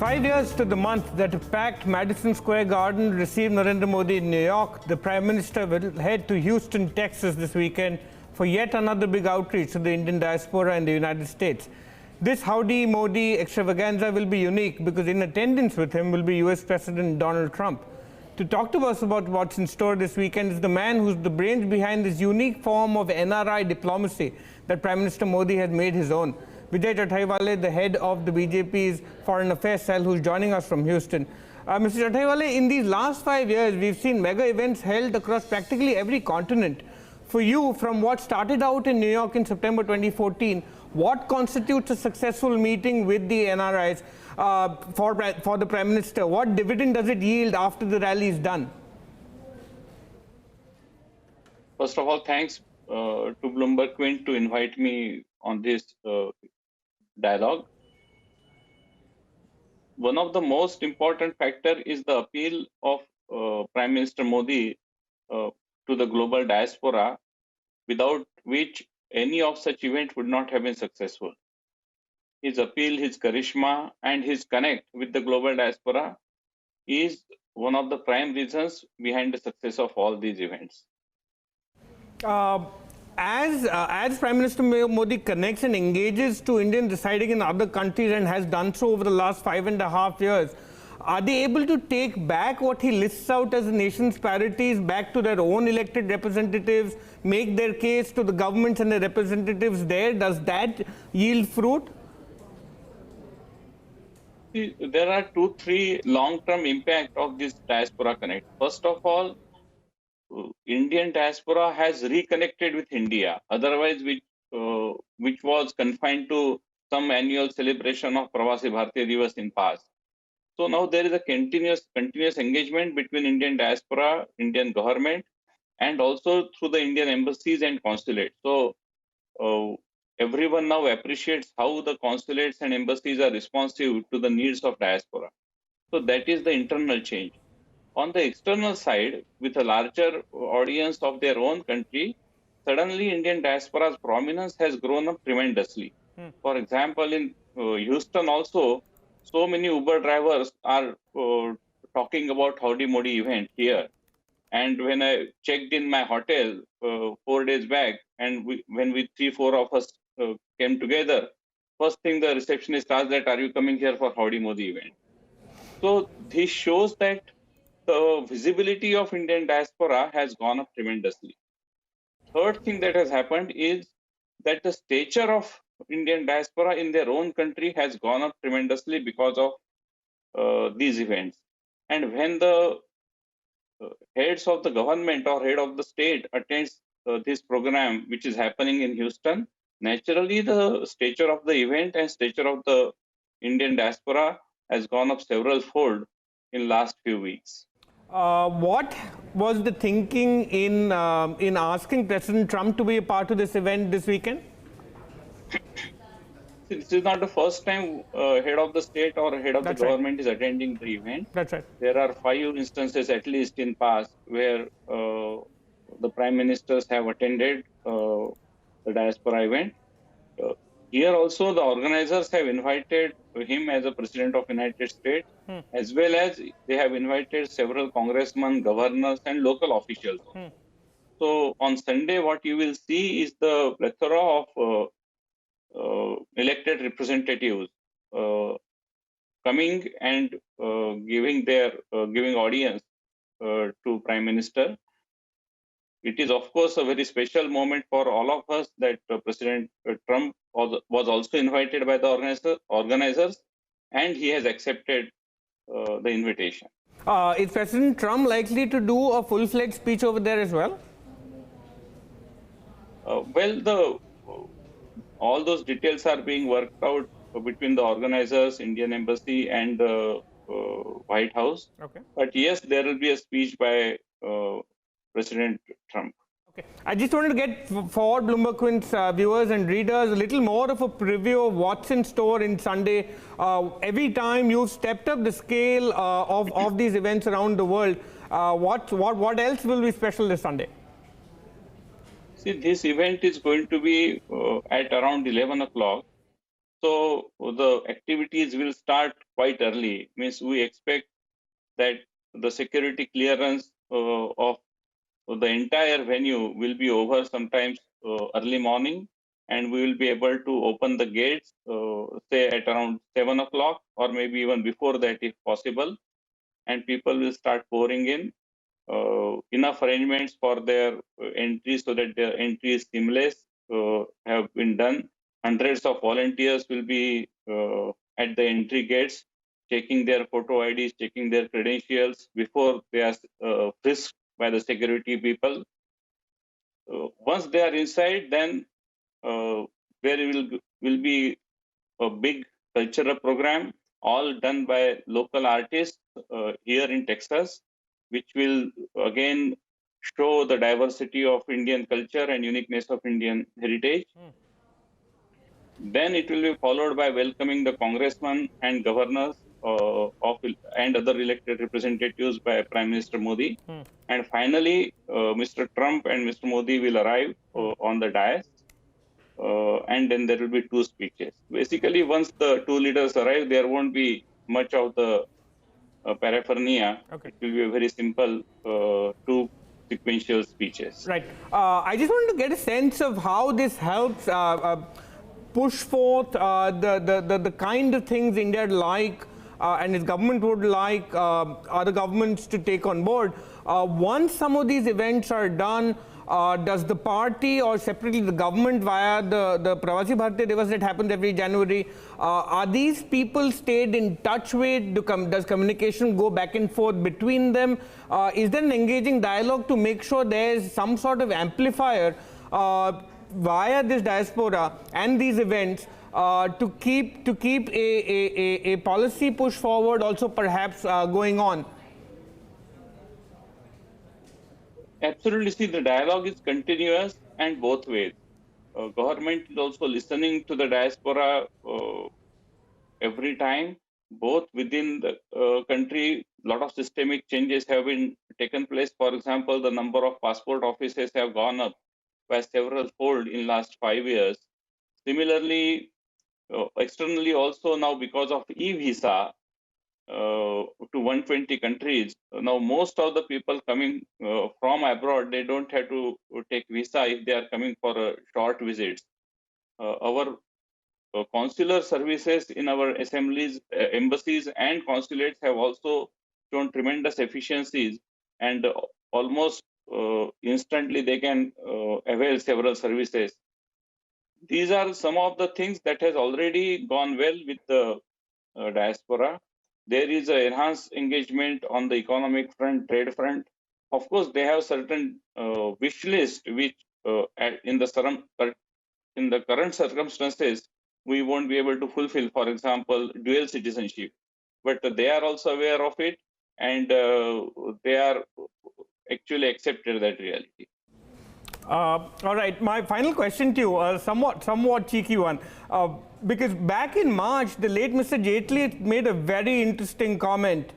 5 years to the month that a packed Madison Square Garden received Narendra Modi in New York, the Prime Minister will head to Houston, Texas this weekend for yet another big outreach to the Indian diaspora in the United States. This Howdy Modi extravaganza will be unique because in attendance with him will be US President Donald Trump. To talk to us about what's in store this weekend is the man who's the brains behind this unique form of NRI diplomacy that Prime Minister Modi has made his own. Vijay Chauthaiwale, the head of the BJP's Foreign Affairs cell, who's joining us from Houston. Mr. Chauthaiwale, in these last 5 years, we've seen mega events held across practically every continent. For you, from what started out in New York in September 2014, what constitutes a successful meeting with the NRIs for the Prime Minister? What dividend does it yield after the rally is done? First of all, thanks to BloombergQuint to invite me on this dialogue. One of the most important factor is the appeal of Prime Minister Modi to the global diaspora, without which any of such event would not have been successful. His appeal, his charisma, and his connect with the global diaspora is one of the prime reasons behind the success of all these events. As Prime Minister Modi connects and engages to Indians residing in other countries and has done so over the last 5.5 years, are they able to take back what he lists out as the nation's priorities back to their own elected representatives, make their case to the governments and the representatives there? Does that yield fruit? There are 2-3 long-term impact of this diaspora connect. First of all, Indian diaspora has reconnected with India, otherwise which was confined to some annual celebration of Pravasi Bharatiya Divas in past. So now there is a continuous engagement between Indian diaspora, Indian government, and also through the Indian embassies and consulates. So everyone now appreciates how the consulates and embassies are responsive to the needs of diaspora. So that is the internal change. On the external side, with a larger audience of their own country, suddenly Indian diaspora's prominence has grown up tremendously. For example, in Houston also, so many Uber drivers are talking about Howdy Modi event here. And when I checked in my hotel 4 days back, and when we 3-4 of us came together, first thing the receptionist asked that, "Are you coming here for Howdy Modi event?" So this shows that the visibility of Indian diaspora has gone up tremendously. Third thing that has happened is that the stature of Indian diaspora in their own country has gone up tremendously because of these events. And when the heads of the government or head of the state attends this program, which is happening in Houston, naturally the stature of the event and stature of the Indian diaspora has gone up several fold in last few weeks. What was the thinking in asking President Trump to be a part of this event this weekend? This is not the first time head of the state or head of the government is attending the event. That's right. There are 5 instances at least in past where the prime ministers have attended the diaspora event. Here also the organizers have invited him as a president of United States, as well as they have invited several congressmen, governors, and local officials. So on Sunday, what you will see is the plethora of elected representatives coming and giving audience to Prime Minister. It is, of course, a very special moment for all of us that President Trump was also invited by the organizers, and he has accepted the invitation. Is President Trump likely to do a full-fledged speech over there as well? All those details are being worked out between the organizers, Indian Embassy, and the White House. Okay. But yes, there will be a speech by President Trump. Okay. I just wanted to get for BloombergQuint's viewers and readers a little more of a preview of what's in store in Sunday. Every time you've stepped up the scale of these events around the world, what else will be special this Sunday? See, this event is going to be at around 11 o'clock. So the activities will start quite early. Means we expect that the security clearance of the entire venue will be over sometimes early morning, and we will be able to open the gates, say at around 7 o'clock, or maybe even before that if possible, and people will start pouring in. Enough arrangements for their entry so that their entry is seamless have been done. Hundreds of volunteers will be at the entry gates, checking their photo IDs, checking their credentials before they are frisked by the security people. Once they are inside, then there will be a big cultural program, all done by local artists here in Texas, which will again show the diversity of Indian culture and uniqueness of Indian heritage. Then it will be followed by welcoming the congressmen and governors and other elected representatives by Prime Minister Modi. And finally, Mr. Trump and Mr. Modi will arrive on the dais. And then there will be two speeches. Basically, once the two leaders arrive, there won't be much of the paraphernalia. Okay. It will be a very simple two sequential speeches. Right. I just wanted to get a sense of how this helps push forth the kind of things India would like and its government would like other governments to take on board. Once some of these events are done, does the party or separately the government via the Pravasi Bharatiya Divas that happens every January, are these people stayed in touch with? Does communication go back and forth between them? Is there an engaging dialogue to make sure there is some sort of amplifier via this diaspora and these events to keep a policy push forward also perhaps going on? Absolutely. See, the dialogue is continuous and both ways. Government is also listening to the diaspora every time, both within the country. A lot of systemic changes have been taken place. For example, the number of passport offices have gone up by several fold in last 5 years. Similarly, externally also now because of e-visa, to 120 countries. Now, most of the people coming from abroad, they don't have to take visa if they are coming for a short visits. Our consular services in our assemblies, embassies and consulates have also shown tremendous efficiencies, and almost instantly they can avail several services. These are some of the things that has already gone well with the diaspora. There is an enhanced engagement on the economic front, trade front. Of course, they have certain wish list which in the current circumstances we won't be able to fulfill. For example, dual citizenship, but they are also aware of it, and they are actually accepted that reality. All right, my final question to you, a somewhat cheeky one, because back in March, the late Mr. Jaitley made a very interesting comment.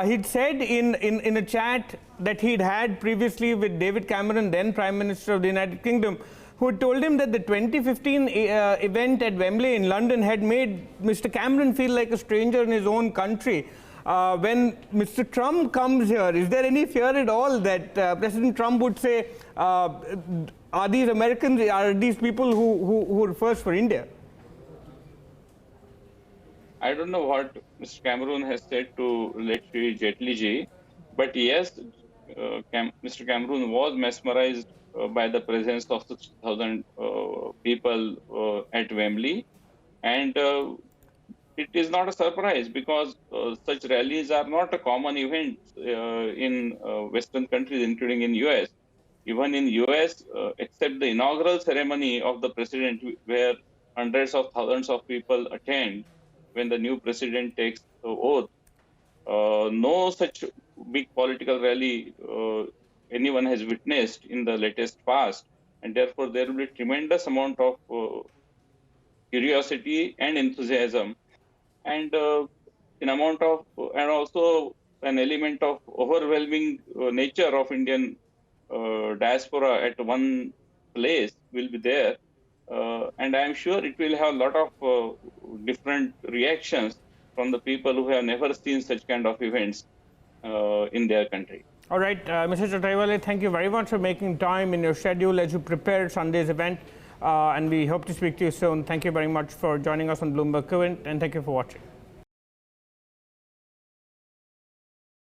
He'd said in a chat that he'd had previously with David Cameron, then Prime Minister of the United Kingdom, who had told him that the 2015 event at Wembley in London had made Mr. Cameron feel like a stranger in his own country. When Mr. Trump comes here, is there any fear at all that President Trump would say, are these Americans, are these people who are first for India? I don't know what Mr. Cameron has said to let Shri Jaitley ji, but yes, Mr. Cameron was mesmerized by the presence of 6,000 people at Wembley, and it is not a surprise because such rallies are not a common event in Western countries, including in US. Even in US, except the inaugural ceremony of the president, where hundreds of thousands of people attend when the new president takes the oath, no such big political rally anyone has witnessed in the latest past, and therefore there will be tremendous amount of curiosity and enthusiasm, and and also an element of overwhelming nature of Indian diaspora at one place will be there. and I'm sure it will have a lot of different reactions from the people who have never seen such kind of events in their country. All right, Mr. Chauthaiwale, thank you very much for making time in your schedule as you prepare Sunday's event, and we hope to speak to you soon. Thank you very much for joining us on BloombergQuint, and thank you for watching.